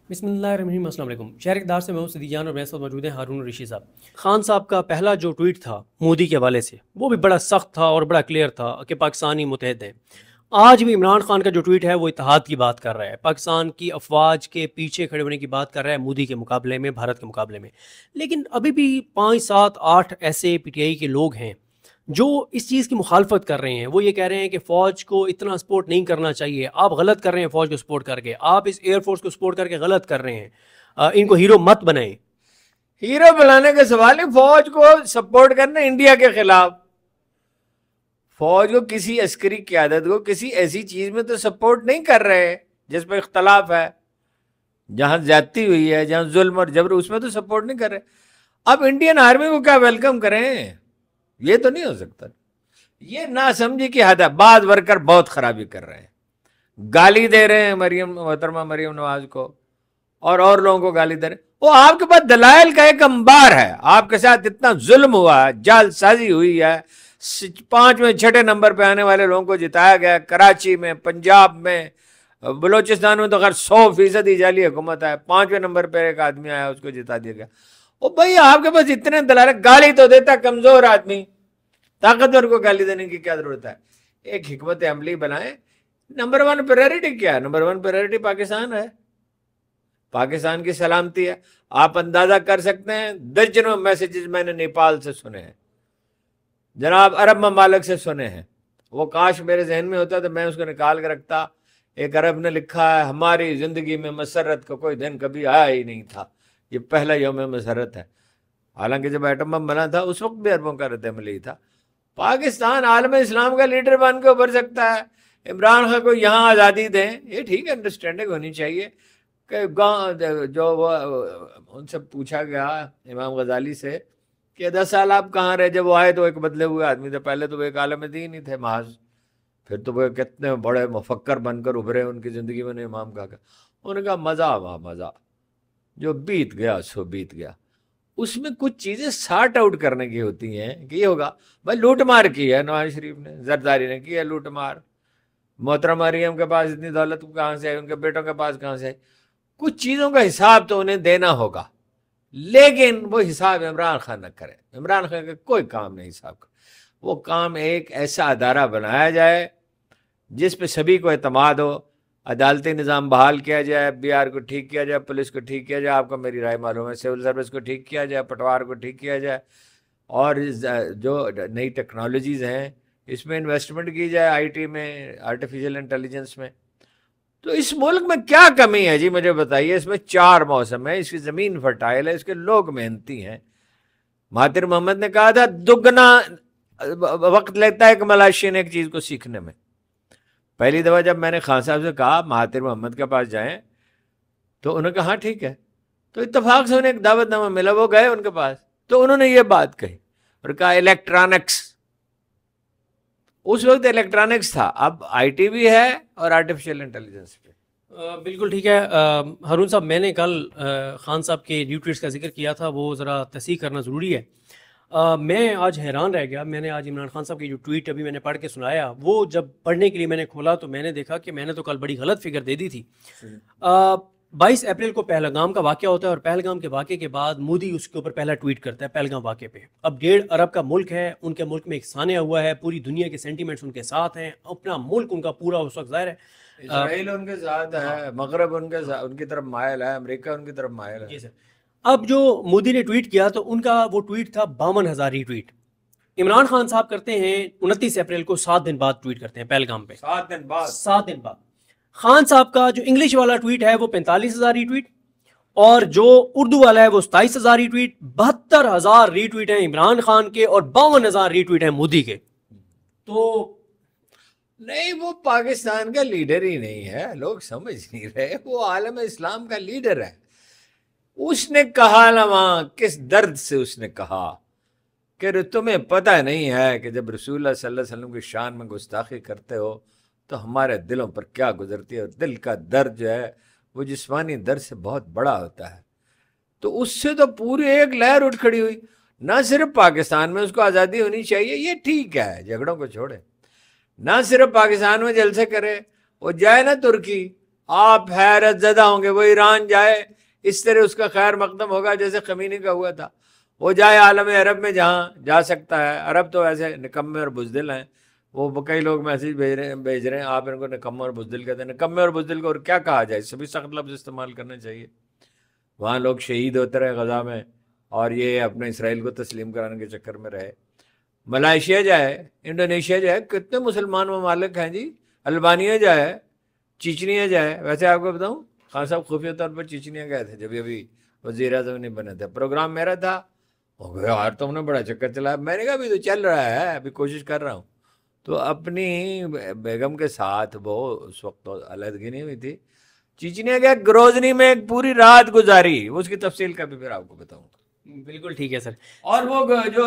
بسم اللہ الرحمن الرحیم۔ السلام علیکم۔ شہر اقتدار سے میں ہوں صدیق جان اور میرے ساتھ موجود ہیں ہارون اور رشید صاحب۔ خان صاحب کا پہلا جو ٹویٹ تھا مودی کے حوالے سے وہ بھی بڑا سخت تھا اور بڑا کلیئر تھا کہ پاکستانی متحد ہیں۔ آج بھی عمران خان کا جو ٹویٹ ہے وہ اتحاد کی بات کر رہا ہے، پاکستان کی افواج کے پیچھے کھڑے ہونے کی بات کر رہا ہے مودی کے مقابلے میں، بھارت کے مقابلے میں۔ لیکن ابھی بھی 5 7 8 ایسے پی ٹی آئی کے لوگ ہیں جو اس چیز کی مخالفت کر رہے ہیں۔ وہ یہ کہہ رہے ہیں کہ فوج کو اتنا سپورٹ نہیں کرنا چاہیے، آپ غلط کر رہے ہیں فوج کو سپورٹ کر کے، آپ اس ایئر فورس کو سپورٹ کر کے غلط کر رہے ہیں، ان کو ہیرو مت بنائیں۔ ہیرو بنانے کا سوال ہے، فوج کو سپورٹ کرنا انڈیا کے خلاف۔ فوج کو کسی عسکری قیادت کو کسی ایسی چیز میں تو سپورٹ نہیں کر رہے جس پہ اختلاف ہے، جہاں زیادتی ہوئی ہے، جہاں ظلم اور جبر، اس میں تو سپورٹ نہیں کر رہے۔ اب انڈین آرمی کو کیا ویلکم کریں؟ یہ تو نہیں ہو سکتا۔ یہ نہ سمجھی کی حد ہے۔ بعض ورکر بہت خرابی کر رہے ہیں، گالی دے رہے ہیں محترمہ مریم نواز کو اور لوگوں کو گالی دے رہے ہیں۔ وہ آپ کے پاس دلائل کا ایک انبار ہے، آپ کے ساتھ اتنا ظلم ہوا ہے، جال سازی ہوئی ہے، 5ویں 6 نمبر پہ آنے والے لوگوں کو جتایا گیا، کراچی میں، پنجاب میں، بلوچستان میں تو خیر 100% ہی جعلی حکومت ہے، 5ویں نمبر پہ ایک آدمی آیا، اس کو جتا دیا گیا۔ وہ بھائی آپ کے پاس اتنے دلائل، گالی تو دیتا کمزور آدمی، طاقتور کو گالی دینے کی کیا ضرورت ہے؟ ایک حکمت عملی بنائیں۔ نمبر 1 پریورٹی کیا ہے؟ نمبر 1 پریورٹی پاکستان ہے، پاکستان کی سلامتی ہے۔ آپ اندازہ کر سکتے ہیں درجنوں میسیجز میں نے نیپال سے سنے ہیں، جناب عرب ممالک سے سنے ہیں۔ وہ کاش میرے ذہن میں ہوتا تو میں اس کو نکال کے رکھتا۔ ایک عرب نے لکھا ہے، ہماری زندگی میں مسرت کا کوئی دن کبھی آیا ہی نہیں تھا، یہ پہلا یوم مسرت ہے۔ حالانکہ جب ایٹم بم بنا تھا اس وقت بھی عربوں کا رد عمل ہی تھا۔ پاکستان عالم اسلام کا لیڈر بن کے ابھر سکتا ہے۔ عمران خان کو یہاں آزادی دیں، یہ ٹھیک ہے، انڈرسٹینڈنگ ہونی چاہیے کہ جو ان سے پوچھا گیا امام غزالی سے کہ 10 سال آپ کہاں رہے؟ جب وہ آئے تو ایک بدلے ہوئے آدمی تھے، پہلے تو وہ ایک عالم دین ہی تھے محض، پھر تو وہ کتنے بڑے مفکر بن کر ابھرے، ان کی زندگی میں نے امام کہا کہ انہوں نے کہا مزہ ہوا، مزہ جو بیت گیا سو بیت گیا۔ اس میں کچھ چیزیں سارٹ آؤٹ کرنے کی ہوتی ہیں کہ یہ ہوگا بھائی لوٹ مار کی ہے نواز شریف نے، زرداری نے کی ہے لوٹ مار، محترمہ مریم کے پاس اتنی دولت کہاں سے آئی، ان کے بیٹوں کے پاس کہاں سے آئی؟ کچھ چیزوں کا حساب تو انہیں دینا ہوگا، لیکن وہ حساب عمران خان نہ کرے۔ عمران خان کا کوئی کام نہیں حساب کا، وہ کام ایک ایسا ادارہ بنایا جائے جس پہ سبھی کو اعتماد ہو، عدالتی نظام بحال کیا جائے، BR کو ٹھیک کیا جائے، پولیس کو ٹھیک کیا جائے، آپ کو میری رائے معلوم ہے، سول سروس کو ٹھیک کیا جائے، پٹوار کو ٹھیک کیا جائے، اور جو نئی ٹیکنالوجیز ہیں اس میں انویسٹمنٹ کی جائے، IT میں، آرٹیفیشل انٹیلیجنس میں۔ تو اس ملک میں کیا کمی ہے جی مجھے بتائیے؟ اس میں 4 موسم ہے، اس کی زمین فرٹائل ہے، اس کے لوگ محنتی ہیں۔ مہاتیر محمد نے کہا تھا دگنا وقت لیتا ہے ایک ملاشین ایک چیز کو سیکھنے میں۔ پہلی دفعہ جب میں نے خان صاحب سے کہا مہاتیر محمد کے پاس جائیں تو انہوں نے کہا ہاں ٹھیک ہے، تو اتفاق سے انہیں ایک دعوت نامہ ملا، وہ گئے ان کے پاس تو انہوں نے یہ بات کہی اور کہا الیکٹرانکس، اس وقت الیکٹرانکس تھا، اب IT بھی ہے اور آرٹیفیشل انٹیلیجنس بھی۔ بالکل ٹھیک ہے ہارون صاحب، میں نے کل خان صاحب کے نیو ٹویٹس کا ذکر کیا تھا، وہ ذرا تصحیح کرنا ضروری ہے۔ میں آج حیران رہ گیا، میں نے آج عمران خان صاحب کی جو ٹویٹ ابھی میں نے پڑھ کے سنایا، وہ جب پڑھنے کے لیے میں نے کھولا تو میں نے دیکھا کہ میں نے تو کل بڑی غلط فگر دے دی تھی۔ 22 اپریل کو پہلگام کا واقعہ ہوتا ہے اور پہلگام کے واقعے کے بعد مودی اس کے اوپر پہلا ٹویٹ کرتا ہے پہلگام واقعے پہ۔ اب 1.5 ارب کا ملک ہے، ان کے ملک میں ایک سانحہ ہوا ہے، پوری دنیا کے سینٹیمنٹس ان کے ساتھ ہیں، اپنا ملک ان کا پورا اس وقت ظاہر ہے اسرائیل ان کے ساتھ ہے، مغرب ان کے ساتھ، ان کی طرف مائل ہے، امریکہ ان کی طرف مائل ہے۔ جی سر۔ اب جو مودی نے ٹویٹ کیا تو ان کا وہ ٹویٹ تھا 52,000 ری ٹویٹ۔ عمران خان صاحب کرتے ہیں 29 اپریل کو، 7 دن بعد ٹویٹ کرتے ہیں پہلگام پہ، 7 دن بعد۔ 7 دن بعد خان صاحب کا جو انگلش والا ٹویٹ ہے وہ 45,000 ری ٹویٹ، اور جو اردو والا ہے وہ 27,000 ری ٹویٹ۔ 72,000 ری ٹویٹ ہیں عمران خان کے اور 52,000 ری ٹویٹ ہیں مودی کے۔ تو نہیں، وہ پاکستان کا لیڈر ہی نہیں ہے، لوگ سمجھ نہیں رہے، وہ عالم اسلام کا لیڈر ہے۔ اس نے کہا نا وہاں کس درد سے اس نے کہا کہ تمہیں پتہ نہیں ہے کہ جب رسول اللہ صلی اللہ علیہ وسلم کی شان میں گستاخی کرتے ہو تو ہمارے دلوں پر کیا گزرتی ہے، اور دل کا درد جو ہے وہ جسمانی درد سے بہت بڑا ہوتا ہے۔ تو اس سے تو پوری ایک لہر اٹھ کھڑی ہوئی، نہ صرف پاکستان میں اس کو آزادی ہونی چاہیے، یہ ٹھیک ہے، جھگڑوں کو چھوڑے، نہ صرف پاکستان میں جلسے کرے، وہ جائے نا ترکی، آپ حیرت زدہ ہوں گے. وہ ایران جائے اس طرح اس کا خیر مقدم ہوگا جیسے خمینی کا ہوا تھا. وہ جائے عالم عرب میں جہاں جا سکتا ہے. عرب تو ایسے نکمے اور بزدل ہیں. وہ کئی لوگ میسیج بھیج رہے ہیں آپ ان کو نکمہ اور بزدل کہتے ہیں. نکمے اور بزدل کو اور کیا کہا جائے, اس سے بھی سخت لفظ استعمال کرنا چاہیے. وہاں لوگ شہید ہوتے رہے غزہ میں, اور یہ اپنے اسرائیل کو تسلیم کرانے کے چکر میں رہے. ملائیشیا جائے, انڈونیشیا جائے, کتنے مسلمان ممالک ہیں جی. البانیہ جائے, چیچنیا جائے. ویسے آپ کو بتاؤں, خان صاحب خفیہ طور پر چیچنیا گئے تھے جب ابھی وزیر اعظم نہیں بنے تھے. پروگرام میرا تھا, یار تم نے بڑا چکر چلایا. میں نے کہا ابھی تو چل رہا ہے, ابھی کوشش کر رہا ہوں. تو اپنی بیگم کے ساتھ وہ اس وقت تو علیحدگی نہیں ہوئی تھی. چیچنیا گیا, گروزنی میں ایک پوری رات گزاری. اس کی تفصیل کا بھی پھر آپ کو بتاؤں گا. بالکل ٹھیک ہے سر. اور وہ جو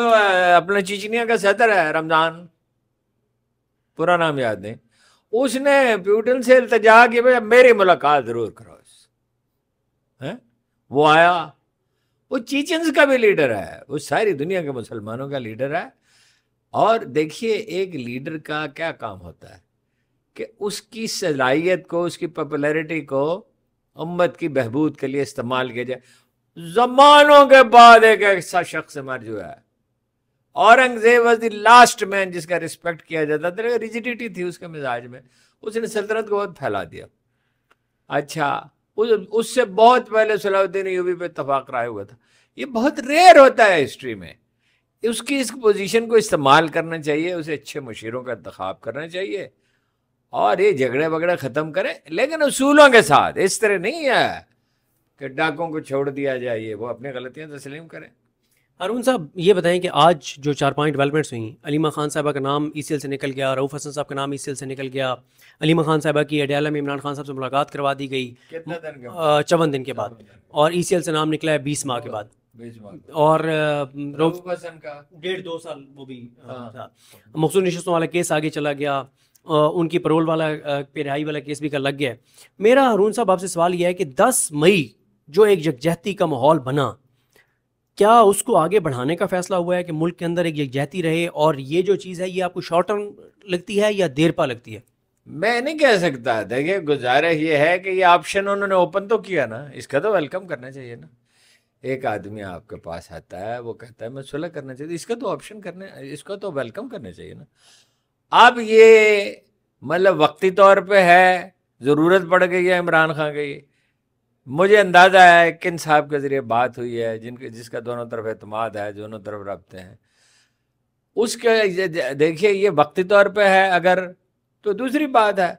اپنا چیچنیا کا صدر ہے رمضان, پورا نام یاد نہیں, اس نے پیوٹن سے التجا کی بھائی میری ملاقات ضرور کرو. وہ آیا. وہ چیچنز کا بھی لیڈر ہے, وہ ساری دنیا کے مسلمانوں کا لیڈر ہے. اور دیکھیے ایک لیڈر کا کیا کام ہوتا ہے کہ اس کی صلاحیت کو, اس کی پاپولیرٹی کو امت کی بہبود کے لیے استعمال کیا جائے. زمانوں کے بعد ایک ایسا شخص مر جو ہے, Aurangzeb was the last main جس کا ریسپیکٹ کیا جاتا تھا. ریجیڈیٹی تھی اس کے مزاج میں, اس نے سلطنت کو بہت پھیلا دیا. اچھا, اس سے بہت پہلے صلاح الدین ایوبی پہ اتفاق رائے ہوا تھا. یہ بہت ریئر ہوتا ہے ہسٹری میں. اس کی اس پوزیشن کو استعمال کرنا چاہیے, اسے اچھے مشیروں کا انتخاب کرنا چاہیے, اور یہ جھگڑے وگڑے ختم کریں لیکن اصولوں کے ساتھ. اس طرح نہیں ہے کہ ڈاکوں کو چھوڑ دیا جائے, وہ اپنی غلطیاں تسلیم کریں. ہارون صاحب یہ بتائیں کہ آج جو 4-5 ڈیولپمنٹس ہوئیں, علیمہ خان صاحبہ کا نام ای سی ایل سے نکل گیا, رؤف حسن صاحب کا نام ای سی ایل سے نکل گیا, علیمہ خان صاحبہ کی اڈیالہ میں عمران خان صاحب سے ملاقات کروا دی گئی 54 دن کے بعد, اور ای سی ایل سے نام نکلا ہے 20 ماہ کے بعد, اور رؤف حسن کا 1.5-2 سال وہ بھی تھا. مخصوص نشستوں والا کیس آگے چلا گیا, ان کی پرول والا پہ رہائی والا کیس بھی کا لگ گیا. میرا ہارون صاحب آپ سے سوال یہ ہے کہ 10 مئی جو ایک یکجہتی کا ماحول بنا, کیا اس کو آگے بڑھانے کا فیصلہ ہوا ہے کہ ملک کے اندر ایک یکجہتی رہے, اور یہ جو چیز ہے یہ آپ کو شارٹ ٹرم لگتی ہے یا دیر پا لگتی ہے؟ میں نہیں کہہ سکتا. دیکھیے گزارش یہ ہے کہ یہ آپشن انہوں نے اوپن تو کیا نا, اس کا تو ویلکم کرنا چاہیے نا. ایک آدمی آپ کے پاس آتا ہے, وہ کہتا ہے میں صلح کرنا چاہیے, اس کا تو آپشن کرنے, اس کا تو ویلکم کرنا چاہیے نا. اب یہ مطلب وقتی طور پہ ہے, ضرورت پڑ گئی ہے عمران خان کی. مجھے اندازہ ہے کن صاحب کے ذریعے بات ہوئی ہے, جس کا دونوں طرف اعتماد ہے, دونوں طرف رابطے ہیں, اس کے دیکھیے یہ وقتی طور پہ ہے اگر تو دوسری بات ہے,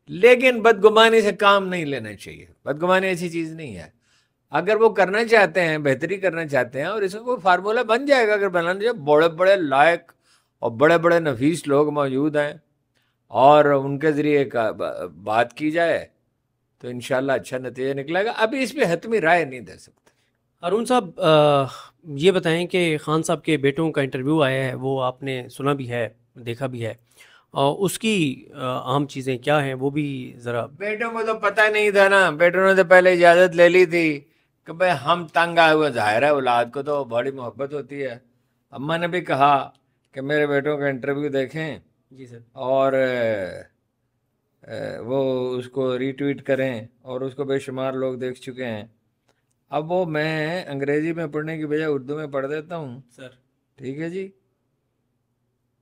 لیکن بدگمانی سے کام نہیں لینا چاہیے. بدگمانی ایسی چیز نہیں ہے. اگر وہ کرنا چاہتے ہیں, بہتری کرنا چاہتے ہیں, اور اس کو فارمولہ بن جائے گا اگر بنانا چاہے. بڑے بڑے لائق اور بڑے بڑے نفیس لوگ موجود ہیں, اور ان کے ذریعے بات کی جائے تو انشاءاللہ اچھا نتیجہ نکلے گا. ابھی اس پہ حتمی رائے نہیں دے سکتے. ہارون صاحب یہ بتائیں کہ خان صاحب کے بیٹوں کا انٹرویو آیا ہے, وہ آپ نے سنا بھی ہے, دیکھا بھی ہے, اس کی اہم چیزیں کیا ہیں وہ بھی ذرا. بیٹوں کو تو پتہ نہیں تھا نا, بیٹوں نے تو پہلے اجازت لے لی تھی کہ بھائی ہم تنگ آئے ہوئے. ظاہر ہے اولاد کو تو بڑی محبت ہوتی ہے. اماں نے بھی کہا کہ میرے بیٹوں کا انٹرویو دیکھیں جی سر, اور وہ اس کو ری ٹویٹ کریں, اور اس کو بے شمار لوگ دیکھ چکے ہیں. اب وہ میں انگریزی میں پڑھنے کی بجائے اردو میں پڑھ دیتا ہوں سر. ٹھیک ہے جی.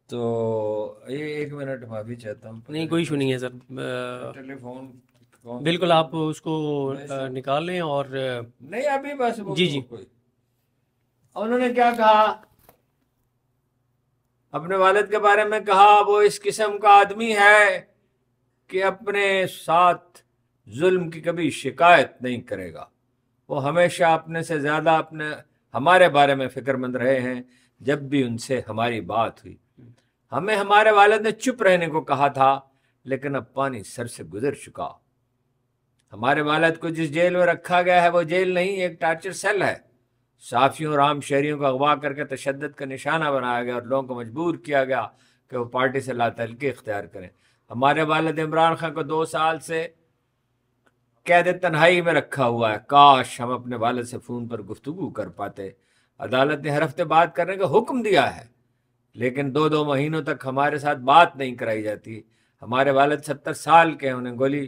تو یہ 1 منٹ معافی چاہتا ہوں. نہیں کوئی ایشو نہیں ہے سر, ٹیلی فون بالکل آپ اس کو نکال لیں. اور نہیں ابھی بس جی جی, انہوں نے کیا کہا اپنے والد کے بارے میں, کہا وہ اس قسم کا آدمی ہے کہ اپنے ساتھ ظلم کی کبھی شکایت نہیں کرے گا. وہ ہمیشہ اپنے سے زیادہ ہمارے بارے میں فکر مند رہے ہیں. جب بھی ان سے ہماری بات ہوئی, ہمیں ہمارے والد نے چپ رہنے کو کہا تھا, لیکن اب پانی سر سے گزر چکا. ہمارے والد کو جس جیل میں رکھا گیا ہے وہ جیل نہیں, ایک ٹارچر سیل ہے. صحافیوں اور عام شہریوں کو اغوا کر کے تشدد کا نشانہ بنایا گیا, اور لوگوں کو مجبور کیا گیا کہ وہ پارٹی سے لا تعلقی اختیار کریں. ہمارے والد عمران خان کو 2 سال سے قید تنہائی میں رکھا ہوا ہے. کاش ہم اپنے والد سے فون پر گفتگو کر پاتے. عدالت نے ہر ہفتے بات کرنے کا حکم دیا ہے, لیکن 2 مہینوں تک ہمارے ساتھ بات نہیں کرائی جاتی. ہمارے والد 70 سال کے ہیں, انہیں گولی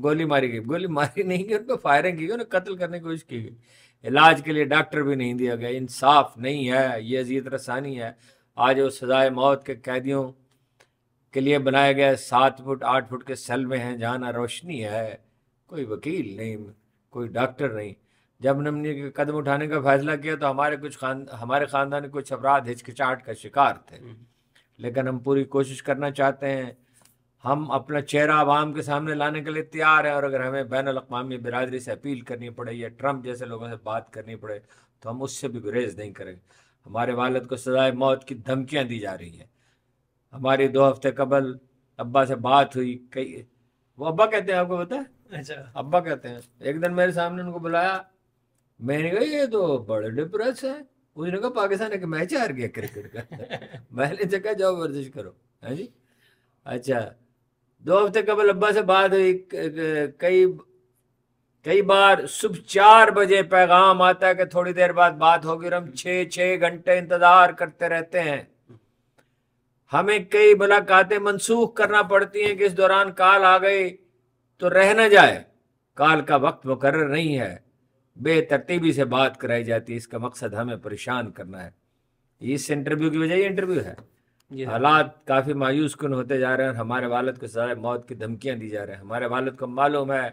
گولی ماری گئی، گولی ماری نہیں گئی، ان پہ فائرنگ کی گئی، انہیں قتل کرنے کی کوشش کی گئی، علاج کے لیے ڈاکٹر بھی نہیں دیا گیا۔ انصاف نہیں ہے، یہ اذیت رسانی ہے۔ آج وہ سزائے موت کے قیدیوں کے لیے بنائے گئے 7 فٹ 8 فٹ کے سیل میں ہیں جہاں نہ روشنی ہے، کوئی وکیل نہیں، کوئی ڈاکٹر نہیں۔ جب ہم نے قدم اٹھانے کا فیصلہ کیا تو ہمارے خاندان کے کچھ افراد ہچکچاہٹ کا شکار تھے، لیکن ہم پوری کوشش کرنا چاہتے ہیں۔ ہم اپنا چہرہ عوام کے سامنے لانے کے لیے تیار ہیں، اور اگر ہمیں بین الاقوامی برادری سے اپیل کرنی پڑے یا ٹرمپ جیسے لوگوں سے بات کرنی پڑے تو ہم اس سے بھی گریز نہیں کریں گے۔ ہمارے والد کو سزائے موت کی دھمکیاں دی جا رہی ہیں۔ ہماری 2 ہفتے قبل ابا سے بات ہوئی، وہ ابا کہتے ہیں، آپ کو پتا ہے؟ اچھا، ابا کہتے ہیں۔ ایک دن میرے سامنے ان کو بلایا، میں نے کہا یہ تو بڑے ڈپریس ہے۔ اس نے کہا پاکستان ایک میچ ہار گیا کرکٹ کا۔ میں نے کہا جاؤ ورزش کرو۔ ہاں جی، اچھا 2 ہفتے قبل ابا سے بات ہوئی۔ کئی بار صبح 4 بجے پیغام آتا ہے کہ تھوڑی دیر بعد بات ہوگی، اور ہم 6 گھنٹے انتظار کرتے رہتے ہیں۔ ہمیں کئی ملاقاتیں منسوخ کرنا پڑتی ہیں کہ اس دوران کال آ گئی تو رہ نہ جائے، کال کا وقت مقرر نہیں ہے، بے ترتیبی سے بات کرائی جاتی ہے، اس کا مقصد ہمیں پریشان کرنا ہے۔ اس انٹرویو کی وجہ یہ انٹرویو ہے۔ حالات کافی مایوس کن ہوتے جا رہے ہیں، اور ہمارے والد کو سزائے موت کی دھمکیاں دی جا رہے ہیں۔ ہمارے والد کو معلوم ہے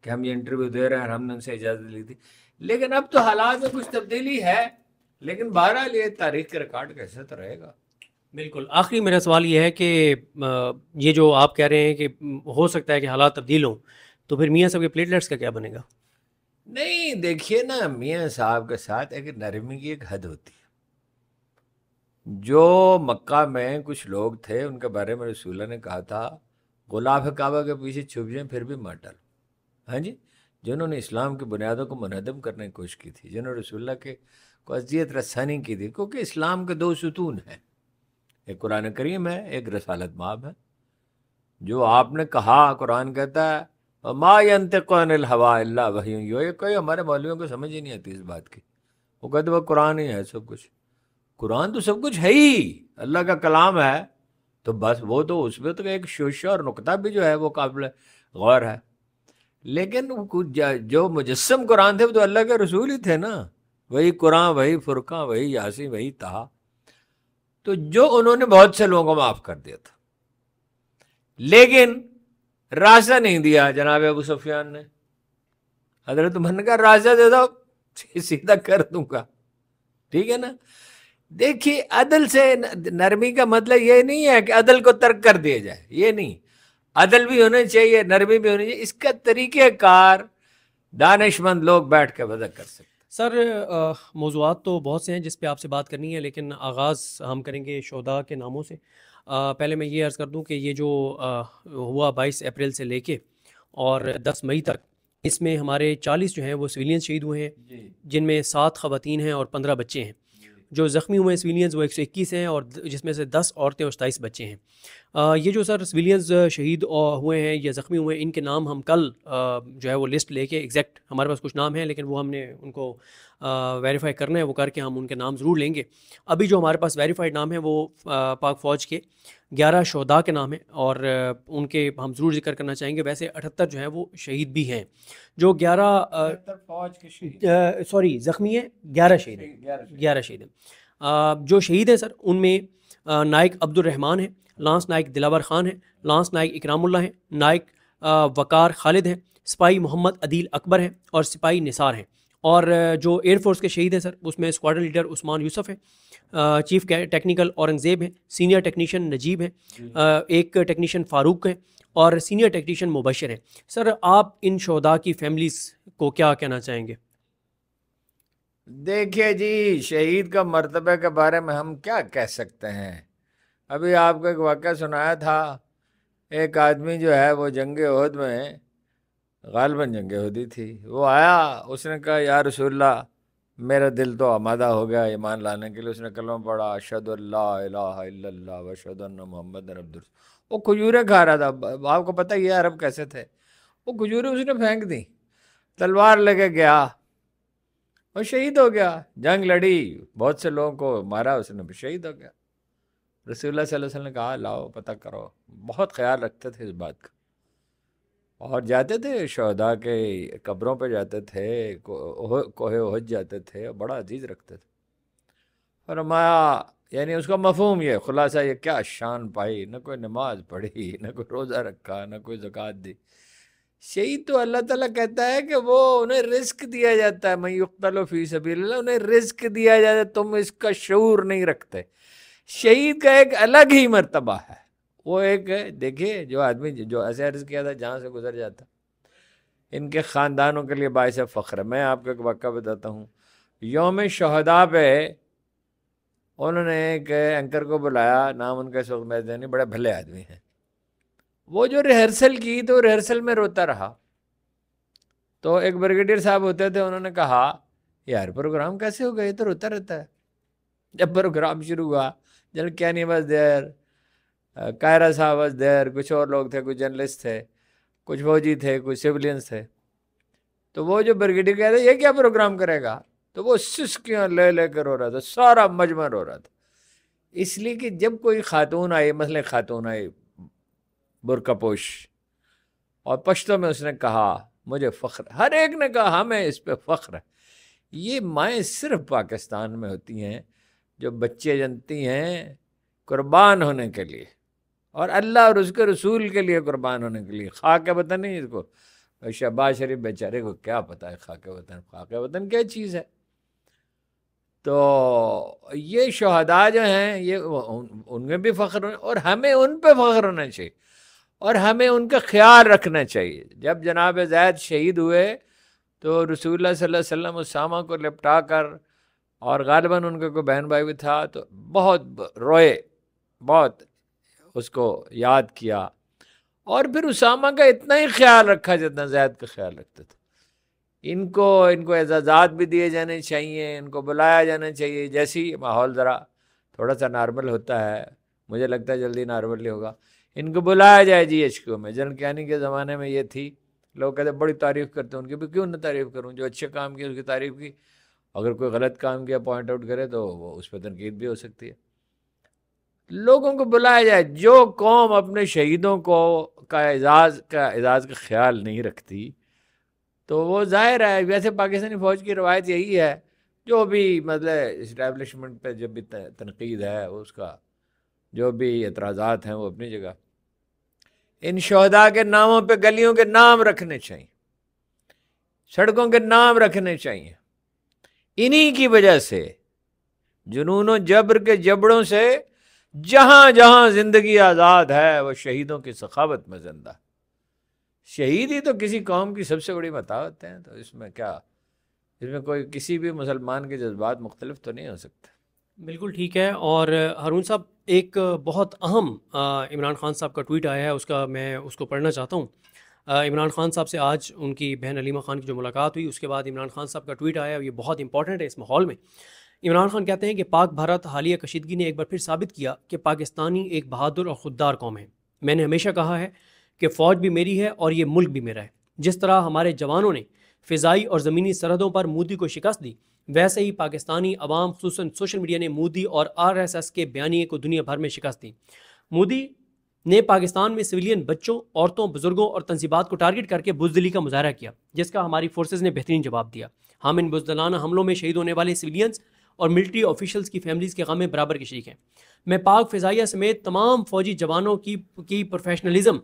کہ ہم یہ انٹرویو دے رہے ہیں، اور ہم نے ان سے اجازت لی تھی، لیکن اب تو حالات میں کچھ تبدیلی ہے، لیکن بہرحال یہ تاریخ کے ریکارڈ کیسے تو رہے گا۔ بالکل۔ آخری میرا سوال یہ ہے کہ یہ جو آپ کہہ رہے ہیں کہ ہو سکتا ہے کہ حالات تبدیل ہوں، تو پھر میاں صاحب کے پلیٹلیٹس کا کیا بنے گا؟ نہیں، دیکھیے نا، میاں صاحب کے ساتھ ایک نرمی کی ایک حد ہوتی ہے۔ جو مکہ میں کچھ لوگ تھے ان کے بارے میں رسول اللہ نے کہا تھا غلاف کعبہ کے پیچھے چھپ جائیں پھر بھی مت ڈالو۔ ہاں جی، جنہوں نے اسلام کی بنیادوں کو منہدم کرنے کی کوشش کی تھی، جنہوں نے رسول اللہ کے کو اذیت رسانی کی تھی، کیونکہ اسلام کے 2 ستون ہیں، ایک قرآن کریم ہے، ایک رسالت مآب ہے۔ جو آپ نے کہا، قرآن کہتا ہے وَمَا يَنطِقُ عَنِ الْهَوَىٰ إِلَّا وَحْيٌ يُوحَىٰ، یہ کوئی ہمارے مولویوں کو سمجھ ہی نہیں آتی اس بات کی۔ وہ کہتے وہ قرآن ہی ہے سب کچھ، قرآن تو سب کچھ ہے ہی، اللہ کا کلام ہے، تو بس وہ تو اس میں تو ایک شوشہ اور نقطہ بھی جو ہے وہ قابل غور ہے، لیکن جو مجسم قرآن تھے وہ تو اللہ کے رسول ہی تھے نا، وہی قرآن، وہی فرقان، وہی یاسین، وہی طہ۔ تو جو انہوں نے بہت سے لوگوں کو معاف کر دیا تھا، لیکن راستہ نہیں دیا جناب ابو سفیان نے۔ حضرت عمر نے کہا راستہ دے دو، سیدھا کر دوں گا، ٹھیک ہے نا۔ دیکھیے، عدل سے نرمی کا مطلب یہ نہیں ہے کہ عدل کو ترک کر دیا جائے، یہ نہیں، عدل بھی ہونا چاہیے، نرمی بھی ہونی چاہیے، اس کا طریقہ کار دانش مند لوگ بیٹھ کے وضع کر سکتے۔ سر، موضوعات تو بہت سے ہیں جس پہ آپ سے بات کرنی ہے، لیکن آغاز ہم کریں گے شہداء کے ناموں سے۔ پہلے میں یہ عرض کر دوں کہ یہ جو ہوا 22 اپریل سے لے کے اور 10 مئی تک، اس میں ہمارے 40 جو ہیں وہ سویلینز شہید ہوئے ہیں، جن میں 7 خواتین ہیں اور 15 بچے ہیں۔ جو زخمی ہوئے ہیں سویلینز وہ 121 ہیں، اور جس میں سے 10 عورتیں اور 27 بچے ہیں۔ یہ جو سر سویلینز شہید ہوئے ہیں یا زخمی ہوئے ہیں، ان کے نام ہم کل جو ہے وہ لسٹ لے کے، ایگزیکٹ ہمارے پاس کچھ نام ہیں لیکن وہ ہم نے ان کو ویریفائی کرنا ہے، وہ کر کے ہم ان کے نام ضرور لیں گے۔ ابھی جو ہمارے پاس ویریفائڈ نام ہیں وہ پاک فوج کے 11 شہداء کے نام ہیں، اور ان کے ہم ضرور ذکر کرنا چاہیں گے۔ ویسے 78 جو ہیں وہ شہید بھی ہیں، جو 11 فوج کے زخمی ہیں، 11 شہید ہیں، 11 شہید ہیں۔ جو شہید ہیں سر، ان میں نائک عبد الرحمن ہیں، لانس نائک دلاور خان ہیں، لانس نائک اکرام اللہ ہیں، نائک وقار خالد ہیں، سپاہی محمد عدیل اکبر ہیں، اور سپاہی نثار ہیں۔ اور جو ایئر فورس کے شہید ہیں سر، اس میں اسکواڈرن لیڈر عثمان یوسف ہیں، چیف ٹیکنیکل اورنگزیب ہیں، سینئر ٹیکنیشین نجیب ہیں، ایک ٹیکنیشین فاروق ہیں، اور سینئر ٹیکنیشین مبشر ہیں۔ سر، آپ ان شہداء کی فیملیز کو کیا کہنا چاہیں گے؟ دیکھیے جی، شہید کا مرتبہ کے بارے میں ہم کیا کہہ سکتے ہیں؟ ابھی آپ کو ایک واقعہ سنایا تھا، ایک آدمی جو ہے وہ جنگ احد میں، غالباً جنگ احد تھی، وہ آیا، اس نے کہا یا رسول اللہ میرا دل تو آمادہ ہو گیا ایمان لانے کے لیے۔ اس نے کلمہ پڑھا اشہد ان لا الہ الا اللہ و اشہد ان محمد عبدہ۔ وہ کھجوریں کھا رہا تھا، آپ کو پتہ یہ عرب کیسے تھے، وہ کھجوریں اس نے پھینک دی، تلوار لے کے گیا اور شہید ہو گیا۔ جنگ لڑی، بہت سے لوگوں کو مارا، اس نے شہید ہو گیا۔ رسول اللہ صلی اللہ علیہ وسلم نے کہا لاؤ پتہ کرو، بہت خیال رکھتے تھے اس بات کا۔ اور جاتے تھے شہداء کے قبروں پہ جاتے تھے، کوہ احد جاتے تھے، بڑا عزیز رکھتے تھے۔ فرمایا یعنی اس کا مفہوم یہ خلاصہ یہ کیا شان پائی، نہ کوئی نماز پڑھی، نہ کوئی روزہ رکھا، نہ کوئی زکوٰۃ دی۔ شہید تو اللہ تعالیٰ کہتا ہے کہ وہ انہیں رزق دیا جاتا ہے، من یقتل فی سبیل اللہ، انہیں رزق دیا جاتا ہے، تم اس کا شعور نہیں رکھتے۔ شہید کا ایک الگ ہی مرتبہ ہے، وہ ایک دیکھیے جو آدمی جو ایسے عرض کیا تھا جہاں سے گزر جاتا، ان کے خاندانوں کے لیے باعث فخر ہے۔ میں آپ کو ایک واقعہ بتاتا ہوں، یوم شہداء پہ انہوں نے ایک اینکر کو بلایا، نام ان کا اس وقت میں نہیں، بڑے بھلے آدمی ہیں، وہ جو ریہرسل کی تو ریہرسل میں روتا رہا۔ تو ایک بریگیڈیئر صاحب ہوتے تھے، انہوں نے کہا یار پروگرام کیسے ہو گیا، یہ تو روتا رہتا ہے۔ جب پروگرام شروع ہوا، general Kenny was there, Kaira صاحب واز دیر، کچھ اور لوگ تھے، کچھ جرنلسٹ تھے، کچھ فوجی تھے، کچھ سیولینز تھے۔ تو وہ جو بریگیڈیئر کہہ رہے یہ کیا پروگرام کرے گا، تو وہ سسکیاں لے لے کر رو رہا تھا، سارا مجمع رو رہا تھا، اس لیے کہ جب کوئی خاتون آئی، مثلا خاتون آئی برقع پوش، اور پشتوں میں اس نے کہا مجھے فخر، ہر ایک نے کہا ہمیں اس پہ فخر ہے۔ یہ مائیں صرف پاکستان میں ہوتی ہیں جو بچے جنتی ہیں قربان ہونے کے لیے، اور اللہ اور اس کے رسول کے لیے قربان ہونے کے لیے۔ خاک وطن نہیں، اس کو شہباز شریف بیچارے کو کیا پتہ ہے خاک وطن، خاک وطن کیا چیز ہے۔ تو یہ شہداء جو ہیں یہ ان میں بھی فخر ہونا، اور ہمیں ان پہ فخر ہونا چاہیے، اور ہمیں ان کا خیال رکھنا چاہیے۔ جب جناب زید شہید ہوئے تو رسول اللہ صلی اللہ علیہ وسلم اسامہ کو لپٹا کر، اور غالباً ان کا کوئی بہن بھائی بھی تھا، تو بہت روئے، بہت اس کو یاد کیا، اور پھر اسامہ کا اتنا ہی خیال رکھا جتنا زید کا خیال رکھتے تھے۔ ان کو اعزازات بھی دیے جانے چاہیے، ان کو بلایا جانا چاہیے، جیسی ماحول ذرا تھوڑا سا نارمل ہوتا ہے، مجھے لگتا ہے جلدی نارمل نہیں ہوگا، ان کو بلایا جائے جی ایچ کیو میں۔ جنرل کیانی کے زمانے میں یہ تھی، لوگ کہتے بڑی تعریف کرتے ہیں ان کی، بھی کیوں نہ تعریف کروں، جو اچھے کام کیے اس کی تعریف کی، اگر کوئی غلط کام کیا پوائنٹ آؤٹ کرے تو وہ اس پہ تنقید بھی ہو سکتی ہے۔ لوگوں کو بلایا جائے، جو قوم اپنے شہیدوں کو اعزاز کا خیال نہیں رکھتی تو وہ ظاہر ہے، ویسے پاکستانی فوج کی روایت یہی ہے، جو بھی مطلب اسٹیبلشمنٹ پہ جب بھی تنقید ہے، اس کا جو بھی اعتراضات ہیں وہ اپنی جگہ۔ ان شہداء کے ناموں پہ گلیوں کے نام رکھنے چاہیے، سڑکوں کے نام رکھنے چاہیے۔ انہی کی وجہ سے، جنون و جبر کے جبڑوں سے جہاں جہاں زندگی آزاد ہے وہ شہیدوں کی سخاوت میں زندہ۔ شہید ہی تو کسی قوم کی سب سے بڑی متاعت ہیں، تو اس میں کیا، اس میں کوئی کسی بھی مسلمان کے جذبات مختلف تو نہیں ہو سکتے۔ بالکل ٹھیک ہے۔ اور ہارون صاحب ایک بہت اہم عمران خان صاحب کا ٹویٹ آیا ہے، میں اس کو پڑھنا چاہتا ہوں۔ عمران خان صاحب سے آج ان کی بہن علیمہ خان کی جو ملاقات ہوئی، اس کے بعد عمران خان صاحب کا ٹویٹ آیا، یہ بہت امپورٹنٹ ہے اس ماحول میں۔ عمران خان کہتے ہیں کہ پاک بھارت حالیہ کشیدگی نے ایک بار پھر ثابت کیا کہ پاکستانی ایک بہادر اور خوددار قوم ہے۔ میں نے ہمیشہ کہا ہے کہ فوج بھی میری ہے اور یہ ملک بھی میرا ہے۔ جس طرح ہمارے جوانوں نے فضائی اور زمینی سرحدوں پر مودی کو شکست دی، ویسے ہی پاکستانی عوام خصوصاً سوشل میڈیا نے مودی اور RSS کے بیانیے کو دنیا بھر میں شکست دی۔ مودی نے پاکستان میں سویلین بچوں، عورتوں، بزرگوں اور تنصیبات کو ٹارگٹ کر کے بزدلی کا مظاہرہ کیا، جس کا ہماری فورسز نے بہترین جواب دیا۔ ہم ان بزدلانہ حملوں میں شہید ہونے والے سویلینز اور ملٹری آفیشلز کی فیملیز کے غم میں برابر کے شریک ہیں۔ میں پاک فضائیہ سمیت تمام فوجی جوانوں کی پروفیشنلزم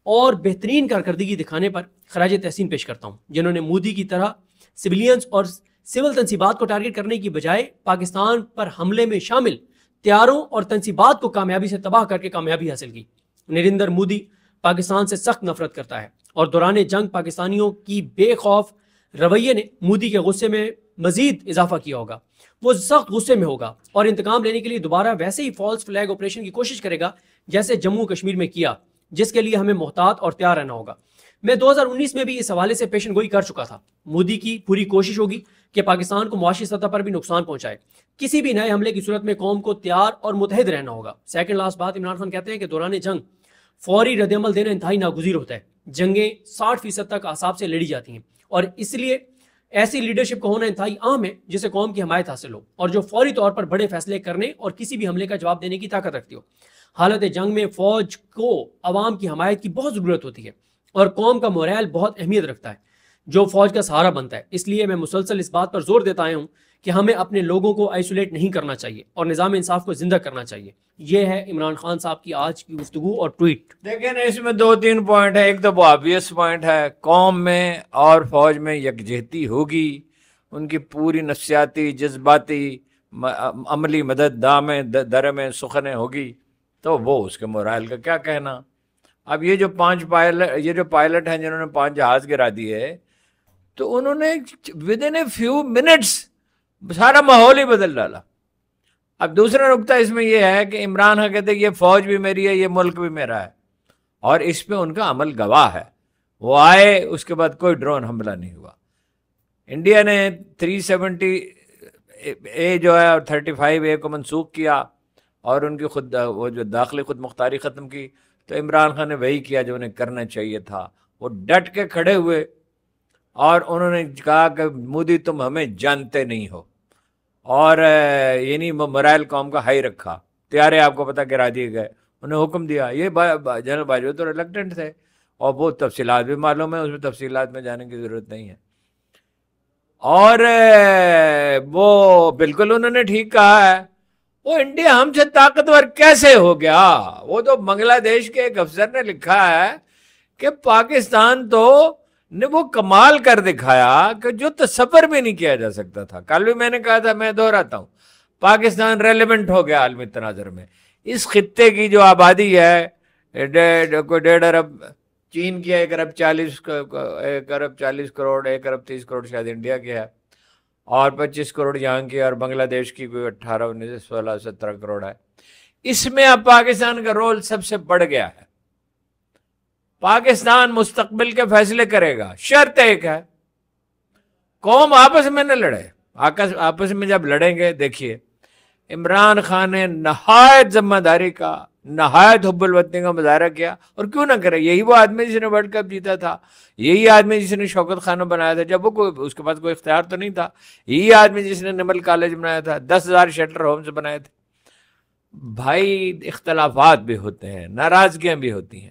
اور بہترین کارکردگی دکھانے پر خراج تحسین پیش کرتا ہوں، جنہوں نے مودی کی طرح سویلینز اور سول تنصیبات کو ٹارگٹ کرنے کی بجائے پاکستان پر حملے میں شامل تیاروں اور تنصیبات کو کامیابی سے تباہ کر کے کامیابی حاصل کی۔ نریندر مودی پاکستان سے سخت نفرت کرتا ہے، اور دوران جنگ پاکستانیوں کی بے خوف رویے نے مودی کے غصے میں مزید اضافہ کیا ہوگا۔ وہ سخت غصے میں ہوگا اور انتقام لینے کے لیے دوبارہ ویسے ہی فالس فلیگ آپریشن کی کوشش کرے گا جیسے جموں کشمیر میں کیا، جس کے لیے ہمیں محتاط اور تیار رہنا ہوگا۔ میں 2019 میں بھی اس حوالے سے پیشن گوئی کر چکا تھا۔ مودی کی پوری کوشش ہوگی کہ پاکستان کو معاشی سطح پر بھی نقصان پہنچائے۔ کسی بھی نئے حملے کی صورت میں قوم کو تیار اور متحد رہنا ہوگا۔ سیکنڈ لاسٹ بات، عمران خان کہتے ہیں کہ دوران جنگ فوری رد عمل دینا انتہائی ناگزیر ہوتا ہے۔ جنگیں 60% تک اعصاب سے لڑی جاتی ہیں، اور اس لیے ایسی لیڈرشپ کا ہونا انتہائی اہم ہے جسے قوم کی حمایت حاصل ہو اور جو فوری طور پر بڑے فیصلے کرنے اور کسی بھی حملے کا جواب دینے کی طاقت رکھتی ہو۔ حالت جنگ میں فوج کو عوام کی حمایت کی بہت ضرورت ہوتی ہے۔ اور قوم کا مورائل بہت اہمیت رکھتا ہے جو فوج کا سہارا بنتا ہے. اس لیے میں مسلسل اس بات پر زور دیتا آیا ہوں کہ ہمیں اپنے لوگوں کو آئسولیٹ نہیں کرنا چاہیے اور نظام انصاف کو زندہ کرنا چاہیے. یہ ہے عمران خان صاحب کی آج کی گفتگو اور ٹویٹ. دیکھیں اس میں 2-3 پوائنٹ ہے. ایک تو وہ آبویس پوائنٹ ہے، قوم میں اور فوج میں یکجہتی ہوگی، ان کی پوری نفسیاتی جذباتی عملی مدد درم سخن ہوگی تو وہ اس کے مورائل کا کیا کہنا. اب یہ جو 5 پائلٹ ہیں جنہوں نے 5 جہاز گرا دیے، تو انہوں نے with in a few minutes سارا ماحول ہی بدل ڈالا. اب دوسرا نقطہ اس میں یہ ہے کہ عمران خان کہتے ہیں یہ فوج بھی میری ہے، یہ ملک بھی میرا ہے، اور اس پہ ان کا عمل گواہ ہے. وہ آئے، اس کے بعد کوئی ڈرون حملہ نہیں ہوا. انڈیا نے 370 اے جو ہے اور 35 اے کو منسوخ کیا اور ان کی وہ جو داخلی خود مختاری ختم کی. تو عمران خان نے وہی کیا جو انہیں کرنا چاہیے تھا. وہ ڈٹ کے کھڑے ہوئے اور انہوں نے کہا کہ مودی تم ہمیں جانتے نہیں ہو، اور یعنی مورائل قوم کا ہائی رکھا. طیارے آپ کو پتہ گرا دیے گئے، انہیں حکم دیا. یہ جنرل باجوہ تو ریلکٹنٹ تھے اور وہ تفصیلات بھی معلوم ہے، اس میں تفصیلات میں جانے کی ضرورت نہیں ہے. اور وہ بالکل انہوں نے ٹھیک کہا ہے. وہ انڈیا ہم سے طاقتور کیسے ہو گیا؟ وہ تو بنگلہ دیش کے ایک افسر نے لکھا ہے کہ پاکستان تو نے وہ کمال کر دکھایا کہ جو تصور بھی نہیں کیا جا سکتا تھا. کل بھی میں نے کہا تھا، میں دہراتا ہوں، پاکستان ریلیونٹ ہو گیا عالمی تناظر میں. اس خطے کی جو آبادی ہے 1.5 ارب، چین کی 1.40 کروڑ 1.30 کروڑ شاید انڈیا کی ہے، اور 25 کروڑ یہاں کی، اور بنگلہ دیش کی کوئی 18 19 16 17 کروڑ ہے. اس میں اب پاکستان کا رول سب سے بڑھ گیا ہے. پاکستان مستقبل کے فیصلے کرے گا. شرط ایک ہے، قوم آپس میں نہ لڑے. آپس میں جب لڑیں گے، دیکھیے عمران خان نے نہایت ذمہ داری کا، نہایت حب الوطنی کا مظاہرہ کیا. اور کیوں نہ کرے؟ یہی وہ آدمی جس نے ورلڈ کپ جیتا تھا، یہی آدمی جس نے شوکت خانہ بنایا تھا جب وہ اس کے پاس کوئی اختیار تو نہیں تھا، یہی آدمی جس نے نمل کالج بنایا تھا، 10,000 شیلٹر ہومز بنائے تھے. بھائی اختلافات بھی ہوتے ہیں، ناراضگیاں بھی ہوتی ہیں،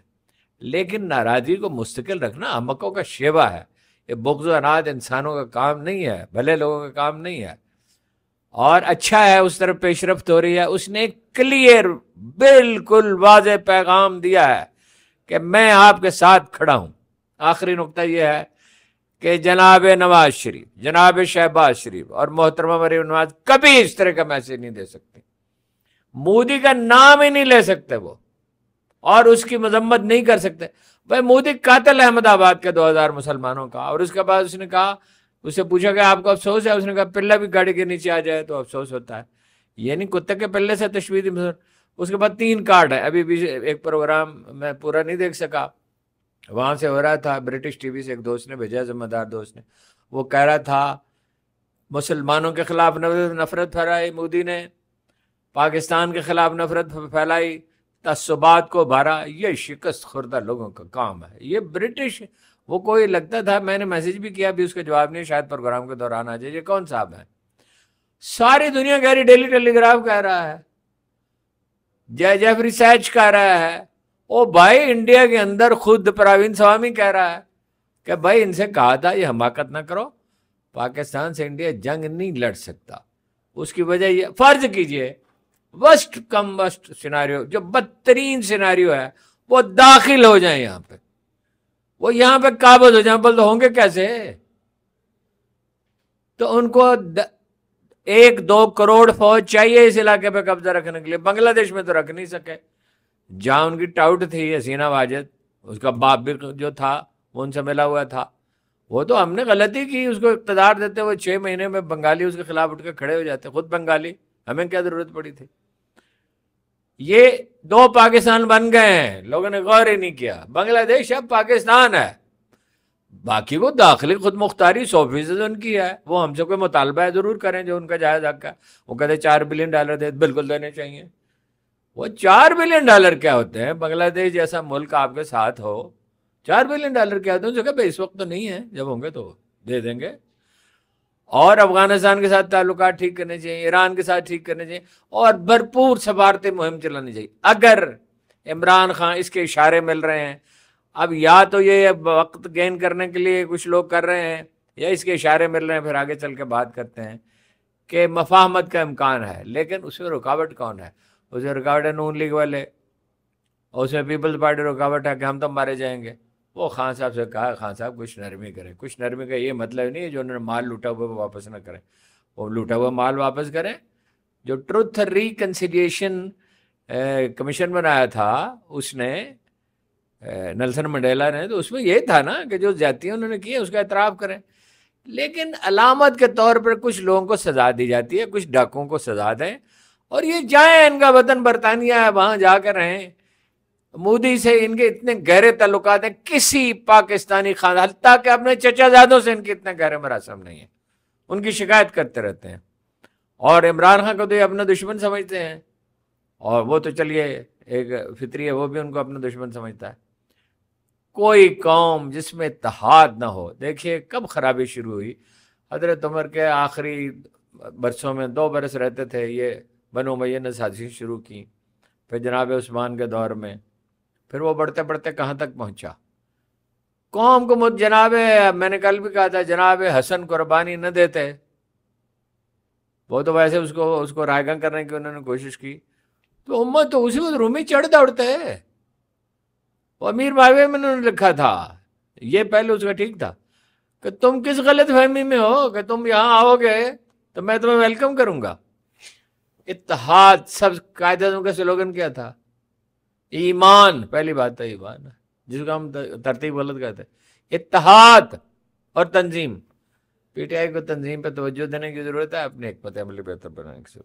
لیکن ناراضگی کو مستقل رکھنا احمقوں کا شیوا ہے. یہ بغض و عناد انسانوں کا کام نہیں ہے، بھلے لوگوں کا کام نہیں ہے. اور اچھا ہے اس طرف پیش رفت ہو رہی ہے. اس نے کلیئر بالکل واضح پیغام دیا ہے کہ میں آپ کے ساتھ کھڑا ہوں. آخری نقطہ یہ ہے کہ جناب نواز شریف، جناب شہباز شریف اور محترمہ مریم نواز کبھی اس طرح کا میسج نہیں دے سکتے. مودی کا نام ہی نہیں لے سکتے وہ، اور اس کی مذمت نہیں کر سکتے. بھائی مودی قاتل احمد آباد کے 2000 مسلمانوں کا. اور اس کے بعد اس نے کہا، اس سے پوچھا کہ آپ کو افسوس ہے؟ اس نے کہا پلہ بھی گاڑی کے نیچے آ جائے تو افسوس ہوتا ہے. یہ نہیں کتے کے پلے سے تشویش. اس کے بعد 3 کارڈ ہیں. ابھی بھی ایک پروگرام میں پورا نہیں دیکھ سکا، وہاں سے ہو رہا تھا، برٹش ٹی وی سے ایک دوست نے بھیجا، ذمہ دار دوست نے. وہ کہہ رہا تھا مسلمانوں کے خلاف نفرت پھیلائی مودی نے، پاکستان کے خلاف نفرت پھیلائی، تعصبات کو بھرا. یہ شکست خوردہ لوگوں کا کام ہے. یہ برٹش، وہ کوئی لگتا تھا، میں نے میسج بھی کیا، بھی اس کا جواب نہیں، شاید پروگرام کے دوران آ جائے. یہ کون صاحب ہے؟ ساری دنیا کہہ رہی، ڈیلی ٹیلی گراف کہہ رہا ہے، جیفری سیچ کہہ رہا ہے. او بھائی انڈیا کے اندر خود پراوین سوامی کہہ رہا ہے کہ بھائی ان سے کہا تھا یہ حماقت نہ کرو، پاکستان سے انڈیا جنگ نہیں لڑ سکتا. اس کی وجہ یہ، فرض کیجئے وسٹ کم وسٹ سیناریو، جو بدترین سیناریو ہے، وہ داخل ہو جائیں یہاں پہ، وہ یہاں پہ قابض ہو جائیں، بول تو ہوں گے کیسے؟ تو ان کو 1-2 کروڑ فوج چاہیے اس علاقے پہ قبضہ رکھنے کے لیے. بنگلہ دیش میں تو رکھ نہیں سکے، جہاں ان کی ٹاؤٹ تھی حسینہ واجد، اس کا باپ بھی جو تھا وہ ان سے ملا ہوا تھا. وہ تو ہم نے غلطی کی، اس کو اقتدار دیتے ہوئے 6 مہینے میں بنگالی اس کے خلاف اٹھ کے کھڑے ہو جاتے، خود بنگالی، ہمیں کیا ضرورت پڑی تھی؟ یہ 2 پاکستان بن گئے ہیں، لوگوں نے غور ہی نہیں کیا. بنگلہ دیش اب پاکستان ہے، باقی وہ داخلی خود مختاری 100% ان کی ہے. وہ ہم سے کوئی مطالبہ ہے ضرور کریں جو ان کا جائز حق ہے. وہ کہتے $4 بلین دے، بالکل دینے چاہیے. وہ $4 بلین کیا ہوتے ہیں؟ بنگلہ دیش جیسا ملک آپ کے ساتھ ہو، $4 بلین کیا ہوتے ہیں؟ ان سے کہا اس وقت تو نہیں ہے، جب ہوں گے تو دے دیں گے. اور افغانستان کے ساتھ تعلقات ٹھیک کرنے چاہیے، ایران کے ساتھ ٹھیک کرنے چاہیے، اور بھرپور سفارتی مہم چلانی چاہیے. اگر عمران خان اس کے اشارے مل رہے ہیں اب یا تو یہ وقت گین کرنے کے لیے کچھ لوگ کر رہے ہیں یا اس کے اشارے مل رہے ہیں، پھر آگے چل کے بات کرتے ہیں کہ مفاہمت کا امکان ہے، لیکن اس میں رکاوٹ کون ہے؟ اس میں رکاوٹ ہے نون لیگ والے، اور اس میں پیپلز پارٹی رکاوٹ ہے کہ ہم تو مارے جائیں گے۔ وہ خان صاحب سے کہا خان صاحب کچھ نرمی کریں، کچھ نرمی کا یہ مطلب نہیں ہے جو انہوں نے مال لوٹا ہوا وہ واپس نہ کریں، وہ لوٹا ہوا مال واپس کریں۔ جو ٹروتھ ریکنسیلیشن کمیشن بنایا تھا اس نے نیلسن منڈیلا نے، تو اس میں یہ تھا نا کہ جو زیادتیاں انہوں نے کی اس کا اعتراف کریں، لیکن علامت کے طور پر کچھ لوگوں کو سزا دی جاتی ہے، کچھ ڈاکوؤں کو سزا دیں اور یہ جائیں، ان کا وطن برطانیہ ہے، وہاں جا کر رہیں۔ مودی سے ان کے اتنے گہرے تعلقات ہیں، کسی پاکستانی خاندان حتیٰ کہ اپنے چچا زادوں سے ان کے اتنے گہرے مراسم نہیں ہیں، ان کی شکایت کرتے رہتے ہیں، اور عمران خان کو تو یہ اپنا دشمن سمجھتے ہیں، اور وہ تو چلیے ایک فطری ہے، وہ بھی ان کو اپنا دشمن سمجھتا ہے۔ کوئی قوم جس میں اتحاد نہ ہو، دیکھیے کب خرابی شروع ہوئی، حضرت عمر کے آخری برسوں میں 2 برس رہتے تھے، یہ بنو امیہ نے سازشیں شروع کی، پھر جناب عثمان کے دور میں، پھر وہ بڑھتے بڑھتے کہاں تک پہنچا۔ قوم کو جناب، میں نے کل بھی کہا تھا، جناب حسن قربانی نہ دیتے، وہ تو ویسے اس کو رائے گاں کرنے کی انہوں نے کوشش کی، تو امت تو اسی وقت رومی چڑھ دوڑتے ہے۔ وہ امیر معاویہ میں انہوں نے لکھا تھا، یہ پہلے اس کا ٹھیک تھا کہ تم کس غلط فہمی میں ہو کہ تم یہاں آؤ گے تو میں تمہیں ویلکم کروں گا۔ اتحاد، سب قائد اعظم کا سلوگن کیا تھا؟ ایمان، پہلی بات ہے ایمان، جس کو ہم ترتیب غلط کہتے ہیں، اتحاد اور تنظیم۔ پی ٹی آئی کو تنظیم پہ توجہ دینے کی ضرورت ہے، اپنے حکمت عملی بہتر بنانے کی ضرورت ہے۔